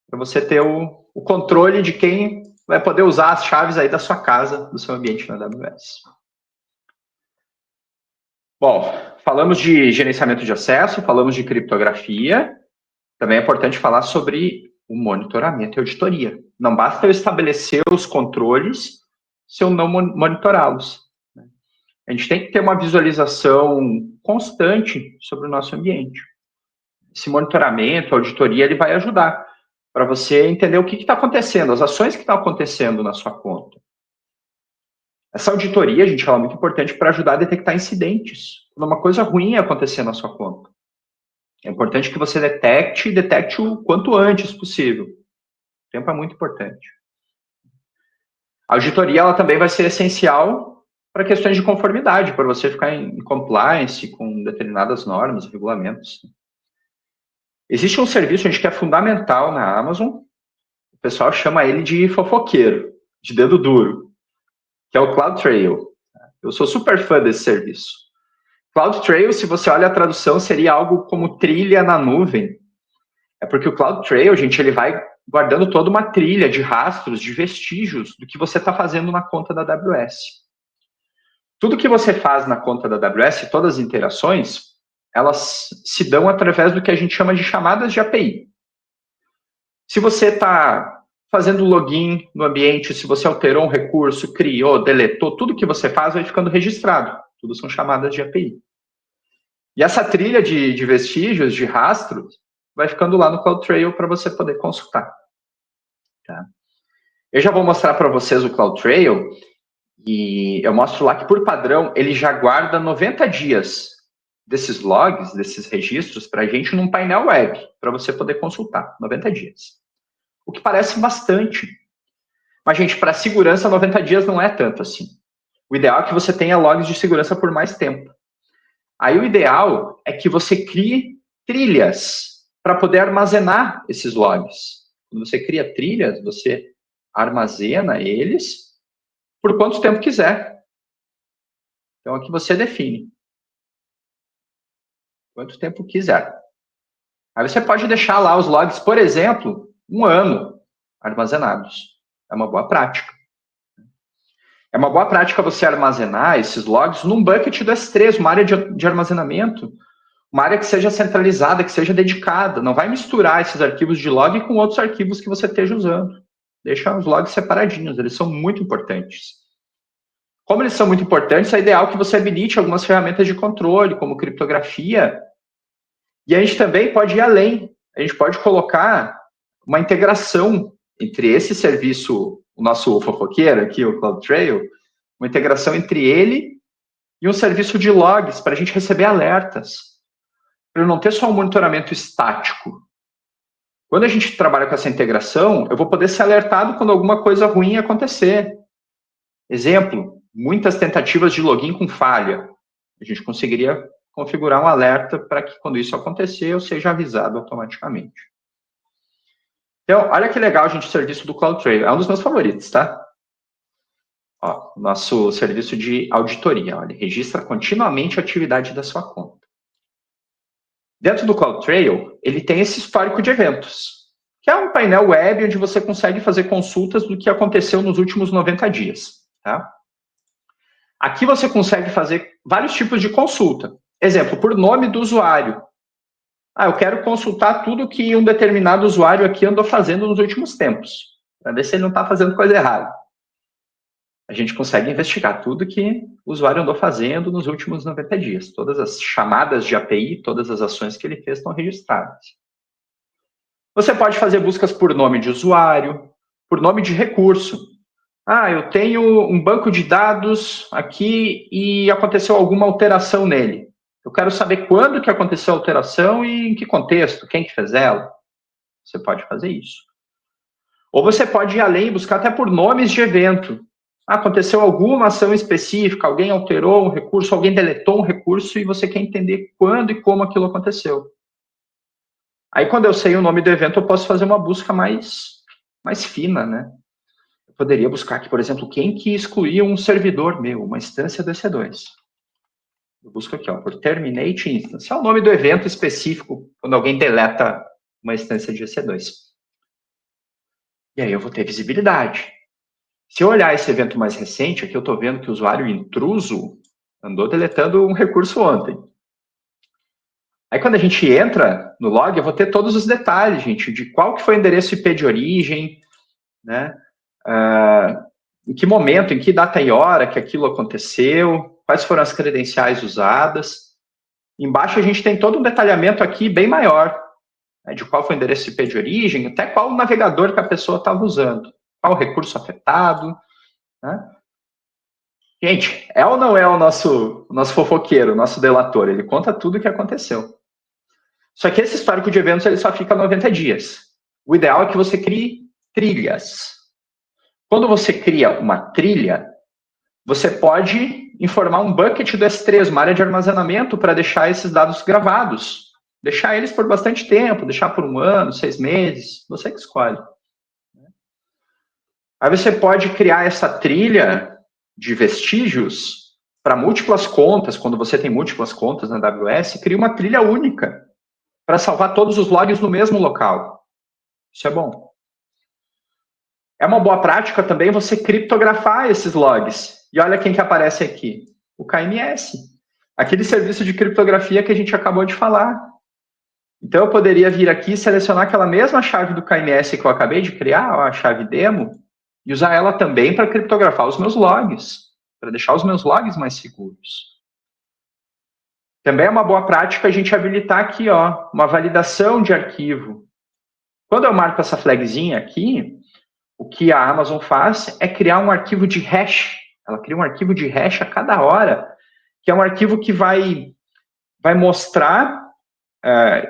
S2: para você ter o controle de quem vai poder usar as chaves aí da sua casa, do seu ambiente na AWS. Bom, falamos de gerenciamento de acesso, falamos de criptografia, também é importante falar sobre o monitoramento e auditoria. Não basta eu estabelecer os controles se eu não monitorá-los. A gente tem que ter uma visualização constante sobre o nosso ambiente. Esse monitoramento, auditoria, ele vai ajudar para você entender o que está acontecendo, as ações que estão acontecendo na sua conta. Essa auditoria, gente, ela é muito importante para ajudar a detectar incidentes, quando uma coisa ruim acontecer na sua conta. É importante que você detecte o quanto antes possível. O tempo é muito importante. A auditoria, ela também vai ser essencial para questões de conformidade, para você ficar em compliance com determinadas normas, regulamentos. Existe um serviço, gente, que é fundamental na Amazon, o pessoal chama ele de fofoqueiro, de dedo duro, que é o CloudTrail. Eu sou super fã desse serviço. CloudTrail, se você olha a tradução, seria algo como trilha na nuvem. É porque o CloudTrail, gente, ele vai guardando toda uma trilha de rastros, de vestígios do que você está fazendo na conta da AWS. Tudo que você faz na conta da AWS, todas as interações, elas se dão através do que a gente chama de chamadas de API. Se você está fazendo login no ambiente, se você alterou um recurso, criou, deletou, tudo que você faz vai ficando registrado. Tudo são chamadas de API. E essa trilha de vestígios, de rastros, vai ficando lá no CloudTrail para você poder consultar. Tá? Eu já vou mostrar para vocês o CloudTrail e eu mostro lá que, por padrão, ele já guarda 90 dias desses logs, desses registros, para a gente num painel web, para você poder consultar, 90 dias. O que parece bastante. Mas, gente, para segurança, 90 dias não é tanto assim. O ideal é que você tenha logs de segurança por mais tempo. Aí o ideal é que você crie trilhas para poder armazenar esses logs. Quando você cria trilhas, você armazena eles por quanto tempo quiser. Então, aqui você define quanto tempo quiser. Aí você pode deixar lá os logs, por exemplo, 1 ano armazenados. É uma boa prática. É uma boa prática você armazenar esses logs num bucket do S3, uma área de armazenamento, uma área que seja centralizada, que seja dedicada. Não vai misturar esses arquivos de log com outros arquivos que você esteja usando. Deixa os logs separadinhos, eles são muito importantes. Como eles são muito importantes, é ideal que você habilite algumas ferramentas de controle, como criptografia. E a gente também pode ir além. A gente pode colocar uma integração entre esse serviço, o nosso fofoqueiro aqui, o CloudTrail, uma integração entre ele e um serviço de logs para a gente receber alertas. Para não ter só um monitoramento estático. Quando a gente trabalha com essa integração, eu vou poder ser alertado quando alguma coisa ruim acontecer. Exemplo, muitas tentativas de login com falha. A gente conseguiria configurar um alerta para que quando isso acontecer, eu seja avisado automaticamente. Então, olha que legal, gente, o serviço do CloudTrail. É um dos meus favoritos, tá? Ó, nosso serviço de auditoria. Ó, ele registra continuamente a atividade da sua conta. Dentro do CloudTrail, ele tem esse histórico de eventos, que é um painel web onde você consegue fazer consultas do que aconteceu nos últimos 90 dias. Tá? Aqui você consegue fazer vários tipos de consulta. Exemplo, por nome do usuário. Ah, eu quero consultar tudo que um determinado usuário aqui andou fazendo nos últimos tempos, para ver se ele não está fazendo coisa errada. A gente consegue investigar tudo que o usuário andou fazendo nos últimos 90 dias. Todas as chamadas de API, todas as ações que ele fez estão registradas. Você pode fazer buscas por nome de usuário, por nome de recurso. Ah, eu tenho um banco de dados aqui e aconteceu alguma alteração nele. Eu quero saber quando que aconteceu a alteração e em que contexto, quem que fez ela. Você pode fazer isso. Ou você pode ir além e buscar até por nomes de evento. Aconteceu alguma ação específica, alguém alterou um recurso, alguém deletou um recurso e você quer entender quando e como aquilo aconteceu. Aí, quando eu sei o nome do evento, eu posso fazer uma busca mais fina, né? Eu poderia buscar aqui, por exemplo, quem que excluiu um servidor meu, uma instância do EC2. Eu busco aqui, ó, por terminate instance. É o nome do evento específico quando alguém deleta uma instância de EC2. E aí eu vou ter visibilidade. Se eu olhar esse evento mais recente, aqui eu estou vendo que o usuário intruso andou deletando um recurso ontem. Aí quando a gente entra no log, eu vou ter todos os detalhes, gente, de qual que foi o endereço IP de origem, né? Em que momento, em que data e hora que aquilo aconteceu, quais foram as credenciais usadas. Embaixo a gente tem todo um detalhamento aqui bem maior, né, de qual foi o endereço IP de origem, até qual o navegador que a pessoa estava usando, qual o recurso afetado, né? Gente, é ou não é o nosso fofoqueiro, o nosso delator? Ele conta tudo o que aconteceu. Só que esse histórico de eventos ele só fica 90 dias. O ideal é que você crie trilhas. Quando você cria uma trilha, você pode informar um bucket do S3, uma área de armazenamento, para deixar esses dados gravados. Deixar eles por bastante tempo, deixar por 1 ano, 6 meses, você que escolhe. Aí você pode criar essa trilha de vestígios para múltiplas contas. Quando você tem múltiplas contas na AWS, cria uma trilha única para salvar todos os logs no mesmo local. Isso é bom. É uma boa prática também você criptografar esses logs. E olha quem que aparece aqui. O KMS. Aquele serviço de criptografia que a gente acabou de falar. Então, eu poderia vir aqui e selecionar aquela mesma chave do KMS que eu acabei de criar, a chave demo, e usar ela também para criptografar os meus logs, para deixar os meus logs mais seguros. Também é uma boa prática a gente habilitar aqui, ó, uma validação de arquivo. Quando eu marco essa flagzinha aqui, o que a Amazon faz é criar um arquivo de hash. Ela cria um arquivo de hash a cada hora, que é um arquivo que vai mostrar,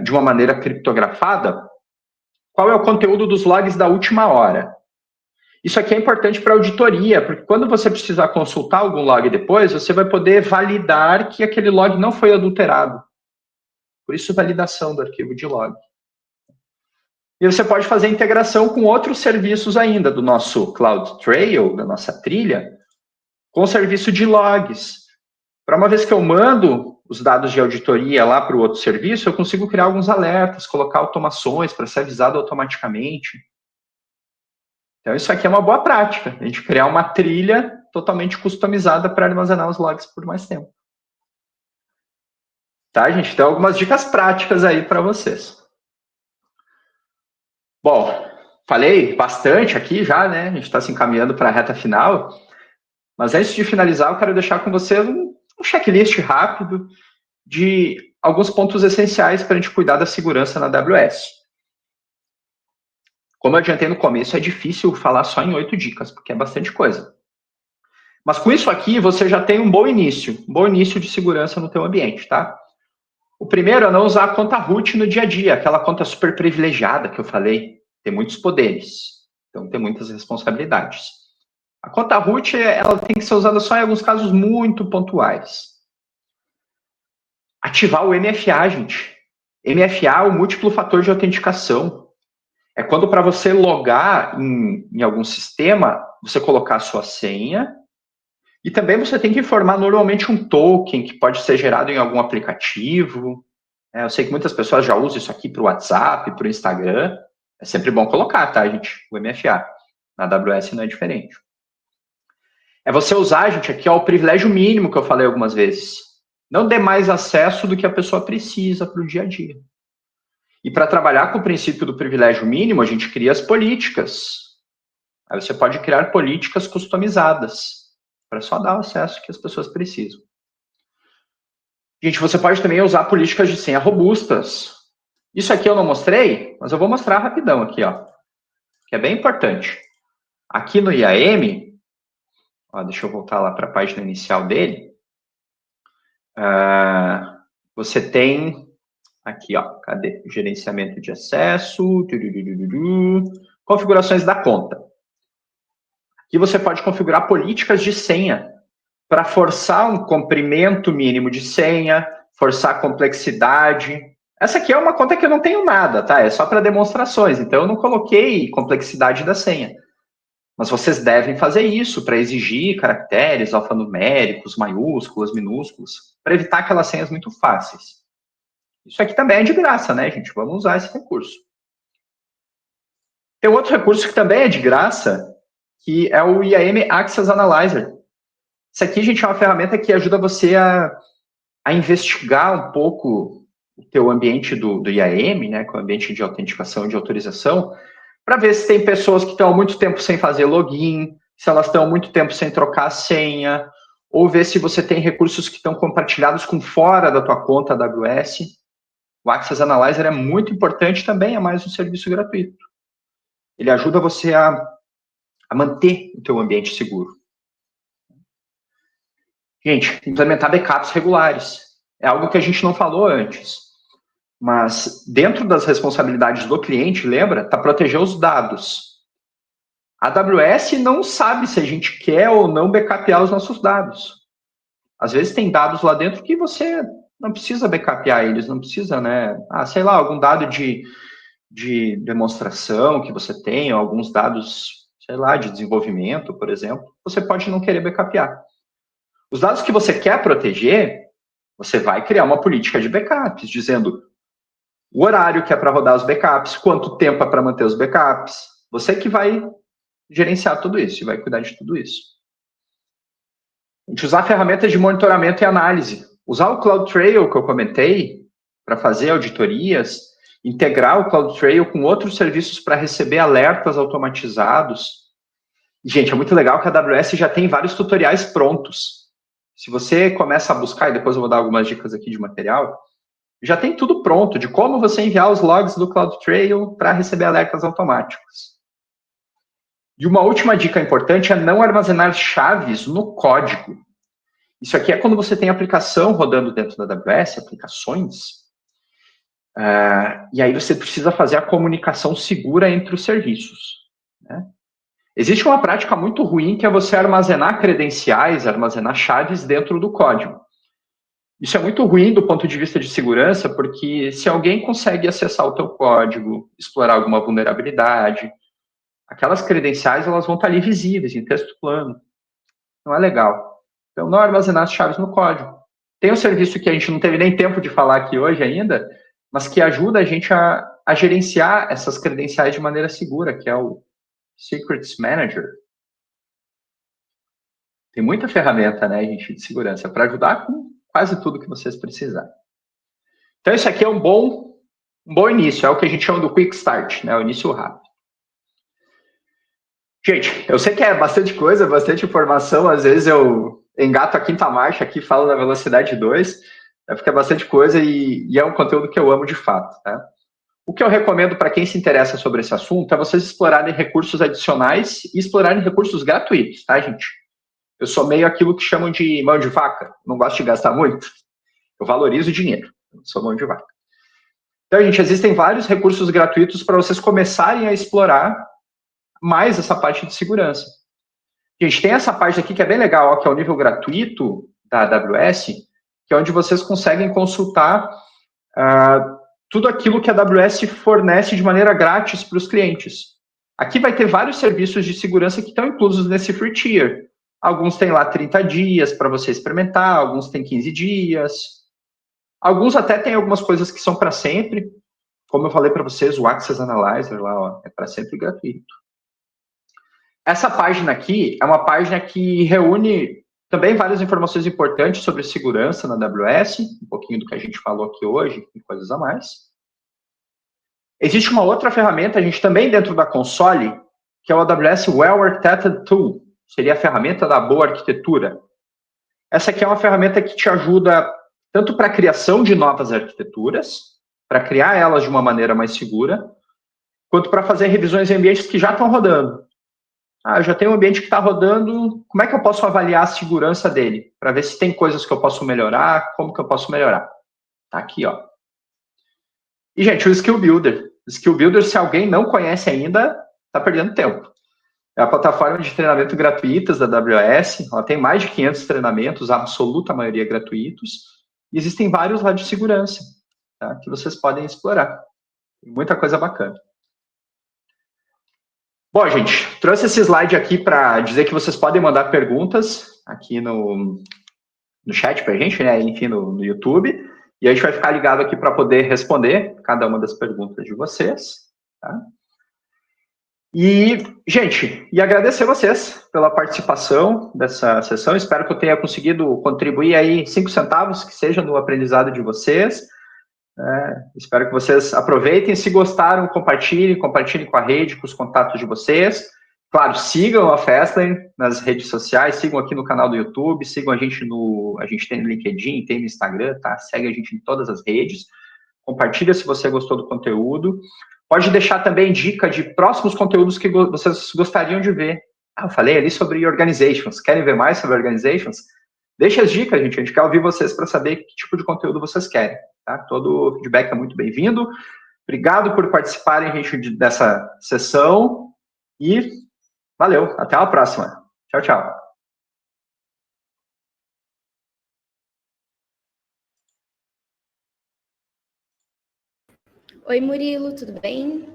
S2: de uma maneira criptografada, qual é o conteúdo dos logs da última hora. Isso aqui é importante para auditoria, porque quando você precisar consultar algum log depois, você vai poder validar que aquele log não foi adulterado. Por isso, validação do arquivo de log. E você pode fazer integração com outros serviços ainda, do nosso CloudTrail, da nossa trilha, com o serviço de logs. Para uma vez que eu mando os dados de auditoria lá para o outro serviço, eu consigo criar alguns alertas, colocar automações para ser avisado automaticamente. Então, isso aqui é uma boa prática, a gente criar uma trilha totalmente customizada para armazenar os logs por mais tempo. Tá, gente? Então, algumas dicas práticas aí para vocês. Bom, falei bastante aqui já, né? A gente está se encaminhando para a reta final. Mas antes de finalizar, eu quero deixar com vocês um checklist rápido de alguns pontos essenciais para a gente cuidar da segurança na AWS. Como eu adiantei no começo, é difícil falar só em 8 dicas, porque é bastante coisa. Mas com isso aqui, você já tem um bom início de segurança no teu ambiente, tá? O primeiro é não usar a conta root no dia a dia, aquela conta super privilegiada que eu falei, tem muitos poderes, então tem muitas responsabilidades. A conta root, ela tem que ser usada só em alguns casos muito pontuais. Ativar o MFA, gente. MFA é o múltiplo fator de autenticação. É quando para você logar em algum sistema, você colocar a sua senha, e também você tem que informar normalmente um token que pode ser gerado em algum aplicativo. Eu sei que muitas pessoas já usam isso aqui para o WhatsApp, para o Instagram. É sempre bom colocar, tá, gente? O MFA. Na AWS não é diferente. É você usar, gente, aqui ó, o privilégio mínimo que eu falei algumas vezes. Não dê mais acesso do que a pessoa precisa para o dia a dia. E para trabalhar com o princípio do privilégio mínimo, a gente cria as políticas. Aí você pode criar políticas customizadas, para só dar o acesso que as pessoas precisam. Gente, você pode também usar políticas de senha robustas. Isso aqui eu não mostrei, mas eu vou mostrar rapidão aqui, ó, que é bem importante. Aqui no IAM, ó, deixa eu voltar lá para a página inicial dele. Você tem aqui, ó, cadê? Gerenciamento de acesso, configurações da conta. Aqui você pode configurar políticas de senha para forçar um comprimento mínimo de senha, forçar complexidade. Essa aqui é uma conta que eu não tenho nada, tá? É só para demonstrações, então eu não coloquei complexidade da senha. Mas vocês devem fazer isso para exigir caracteres alfanuméricos, maiúsculas, minúsculas, para evitar aquelas senhas muito fáceis. Isso aqui também é de graça, né, gente? Vamos usar esse recurso. Tem um outro recurso que também é de graça, que é o IAM Access Analyzer. Isso aqui, gente, é uma ferramenta que ajuda você a investigar um pouco o teu ambiente do IAM, né, com o ambiente de autenticação e de autorização, para ver se tem pessoas que estão há muito tempo sem fazer login, se elas estão há muito tempo sem trocar a senha, ou ver se você tem recursos que estão compartilhados com fora da tua conta AWS. O Access Analyzer é muito importante também, é mais um serviço gratuito. Ele ajuda você a manter o teu ambiente seguro. Gente, implementar backups regulares. É algo que a gente não falou antes. Mas dentro das responsabilidades do cliente, lembra? Tá proteger os dados. A AWS não sabe se a gente quer ou não backupear os nossos dados. Às vezes tem dados lá dentro que você não precisa backupear eles, não precisa, né? Sei lá, algum dado de demonstração que você tem, ou alguns dados, sei lá, de desenvolvimento, por exemplo, você pode não querer backupear. Os dados que você quer proteger, você vai criar uma política de backups, dizendo o horário que é para rodar os backups, quanto tempo é para manter os backups. Você que vai gerenciar tudo isso e vai cuidar de tudo isso. A gente usar ferramentas de monitoramento e análise. Usar o CloudTrail que eu comentei para fazer auditorias, integrar o CloudTrail com outros serviços para receber alertas automatizados. E, gente, é muito legal que a AWS já tem vários tutoriais prontos. Se você começa a buscar, e depois eu vou dar algumas dicas aqui de material, já tem tudo pronto, de como você enviar os logs do CloudTrail para receber alertas automáticos. E uma última dica importante é não armazenar chaves no código. Isso aqui é quando você tem aplicação rodando dentro da AWS, aplicações, e aí você precisa fazer a comunicação segura entre os serviços, né? Existe uma prática muito ruim que é você armazenar credenciais, armazenar chaves dentro do código. Isso é muito ruim do ponto de vista de segurança, porque se alguém consegue acessar o teu código, explorar alguma vulnerabilidade, aquelas credenciais elas vão estar ali visíveis, em texto plano. Não é legal. Então, não armazenar as chaves no código. Tem um serviço que a gente não teve nem tempo de falar aqui hoje ainda, mas que ajuda a gente a gerenciar essas credenciais de maneira segura, que é o Secrets Manager. Tem muita ferramenta, né, gente, de segurança para ajudar com quase tudo que vocês precisarem. Então, isso aqui é um bom início, é o que a gente chama do Quick Start, né, o início rápido. Gente, eu sei que é bastante coisa, bastante informação, às vezes eu engato a quinta marcha aqui, falo na velocidade 2, porque é bastante coisa e é um conteúdo que eu amo de fato, tá? O que eu recomendo para quem se interessa sobre esse assunto é vocês explorarem recursos adicionais e explorarem recursos gratuitos, tá, gente? Eu sou meio aquilo que chamam de mão de vaca, não gosto de gastar muito, eu valorizo o dinheiro, eu sou mão de vaca. Então, gente, existem vários recursos gratuitos para vocês começarem a explorar mais essa parte de segurança. Gente, tem essa parte aqui que é bem legal, ó, que é o nível gratuito da AWS, que é onde vocês conseguem consultar tudo aquilo que a AWS fornece de maneira grátis para os clientes. Aqui vai ter vários serviços de segurança que estão inclusos nesse free tier. Alguns têm lá 30 dias para você experimentar, alguns têm 15 dias. Alguns até têm algumas coisas que são para sempre. Como eu falei para vocês, o Access Analyzer lá, ó, é para sempre gratuito. Essa página aqui é uma página que reúne também várias informações importantes sobre segurança na AWS, um pouquinho do que a gente falou aqui hoje, e coisas a mais. Existe uma outra ferramenta, a gente também dentro da console, que é o AWS Well Architected Tool, seria a ferramenta da boa arquitetura. Essa aqui é uma ferramenta que te ajuda tanto para a criação de novas arquiteturas, para criar elas de uma maneira mais segura, quanto para fazer revisões em ambientes que já estão rodando. Eu já tenho um ambiente que está rodando, como é que eu posso avaliar a segurança dele? Para ver se tem coisas que eu posso melhorar, como que eu posso melhorar. Tá aqui, ó. E, gente, o Skill Builder. O Skill Builder, se alguém não conhece ainda, está perdendo tempo. É a plataforma de treinamento gratuitas da AWS. Ela tem mais de 500 treinamentos, a absoluta maioria gratuitos. E existem vários lá de segurança, tá, que vocês podem explorar. Tem muita coisa bacana. Bom, gente, trouxe esse slide aqui para dizer que vocês podem mandar perguntas aqui no chat para a gente, né? Enfim, no YouTube. E a gente vai ficar ligado aqui para poder responder cada uma das perguntas de vocês. Tá? E, gente, agradecer vocês pela participação dessa sessão. Espero que eu tenha conseguido contribuir aí 5 centavos, que seja no aprendizado de vocês. Espero que vocês aproveitem. Se gostaram, compartilhem com a rede, com os contatos de vocês. Claro, sigam a Fastlane nas redes sociais, sigam aqui no canal do YouTube, sigam a gente a gente tem no LinkedIn, tem no Instagram, tá? Segue a gente em todas as redes. Compartilha se você gostou do conteúdo. Pode deixar também dica de próximos conteúdos que vocês gostariam de ver. Eu falei ali sobre organizations. Querem ver mais sobre organizations? Deixa as dicas, gente. A gente quer ouvir vocês para saber que tipo de conteúdo vocês querem. Tá? Todo feedback é muito bem-vindo. Obrigado por participarem, gente, dessa sessão. E valeu. Até a próxima. Tchau, tchau.
S1: Oi, Murilo, tudo bem?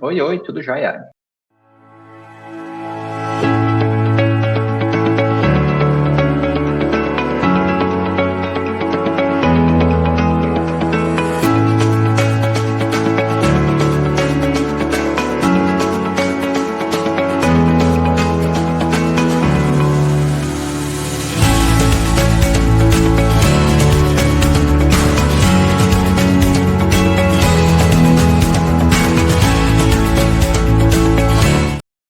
S2: Oi, tudo jóia.